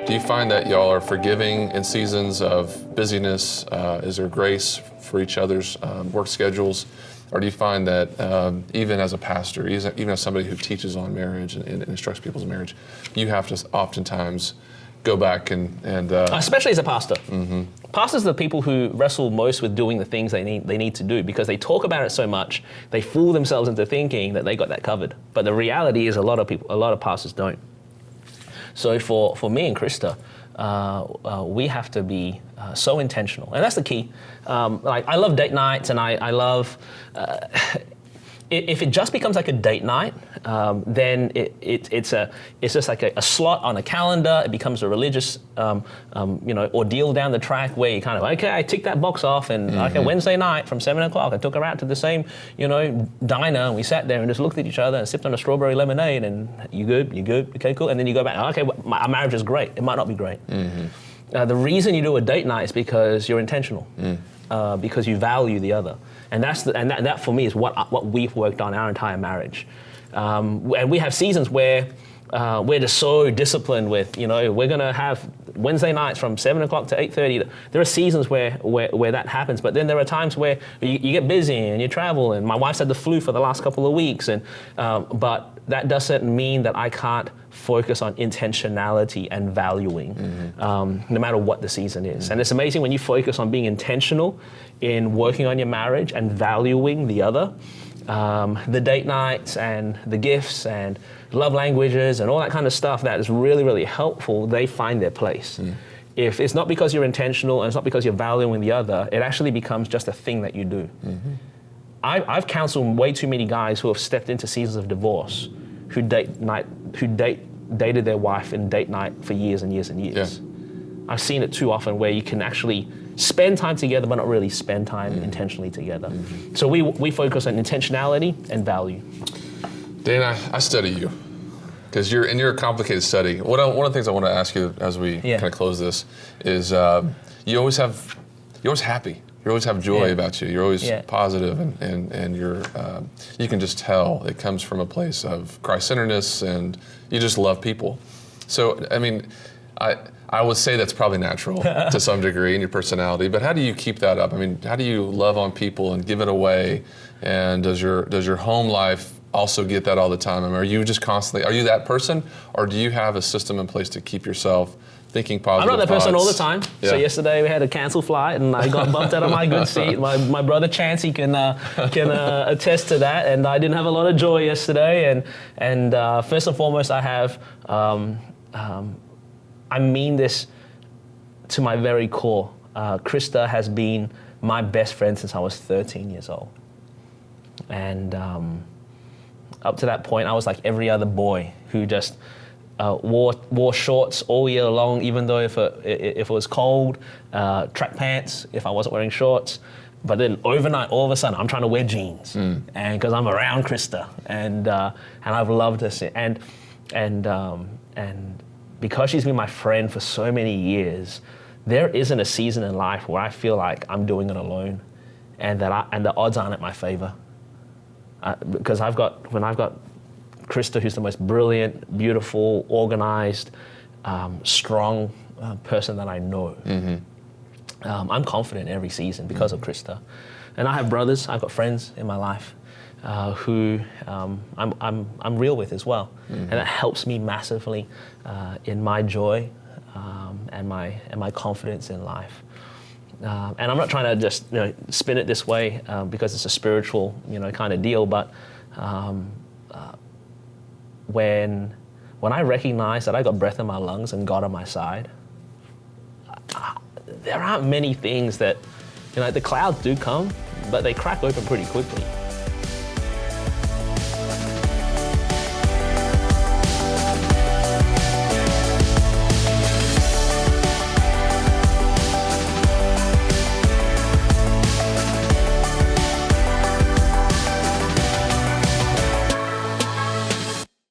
Do you find that y'all are forgiving in seasons of busyness? Is there grace for each other's work schedules? Or do you find that even as a pastor, even as somebody who teaches on marriage and instructs people's marriage, you have to oftentimes go back and especially as a pastor. Pastors are the people who wrestle most with doing the things they need to do, because they talk about it so much, they fool themselves into thinking that they got that covered. But the reality is a lot of pastors don't. So for me and Krista, we have to be so intentional, and that's the key. Like, I love date nights, and I love. If it just becomes like a date night, then it's just like a slot on a calendar. It becomes a religious ordeal down the track where you kind of, okay, I ticked that box off, and okay, Wednesday night from 7 o'clock, I took her out to the same diner, and we sat there and just looked at each other and sipped on a strawberry lemonade, and you good, okay, cool, and then you go back, okay, well, our marriage is great. It might not be great. The reason you do a date night is because you're intentional, because you value the other. And that for me is what we've worked on our entire marriage. And we have seasons where we're just so disciplined with, we're gonna have Wednesday nights from 7 o'clock to 8:30. There are seasons where that happens, but then there are times where you get busy and you travel, and my wife's had the flu for the last couple of weeks, and but that doesn't mean that I can't focus on intentionality and valuing, no matter what the season is. And it's amazing when you focus on being intentional in working on your marriage and valuing the other, the date nights and the gifts and love languages and all that kind of stuff that is really, really helpful, they find their place. If it's not because you're intentional and it's not because you're valuing the other, it actually becomes just a thing that you do. I've counseled way too many guys who have stepped into seasons of divorce, who dated their wife in date night for years and years and years. I've seen it too often where you can actually spend time together but not really spend time intentionally together. So we focus on intentionality and value. Dan, I study you because you're a complicated study. One of the things I want to ask you as we kind of close this is you're always happy. You always have joy about you. You're always positive, and you can just tell it comes from a place of Christ-centeredness, and you just love people. So, I mean, I would say that's probably natural to some degree in your personality, but how do you keep that up? I mean, how do you love on people and give it away? And does your home life also get that all the time? I mean, are you just constantly, are you that person, or do you have a system in place to keep yourself thinking positive I'm not that person thoughts? all the time. So yesterday we had a canceled flight and I got bumped out of my good seat. My brother Chancey can attest to that, and I didn't have a lot of joy yesterday. And first and foremost, I have, I mean this to my very core. Krista has been my best friend since I was 13 years old. And up to that point, I was like every other boy who just wore shorts all year long, even though if it was cold, track pants if I wasn't wearing shorts. But then overnight, all of a sudden, I'm trying to wear jeans, and because I'm around Krista, and I've loved her, and because she's been my friend for so many years, there isn't a season in life where I feel like I'm doing it alone, and the odds aren't at my favor. Because I've got Krista, who's the most brilliant, beautiful, organized, strong person that I know. I'm confident in every season because of Krista. And I have brothers, I've got friends in my life who I'm real with as well. And that helps me massively in my joy and my confidence in life. And I'm not trying to just spin it this way because it's a spiritual kind of deal, but when I recognize that I got breath in my lungs and God on my side, there aren't many things that the clouds do come, but they crack open pretty quickly.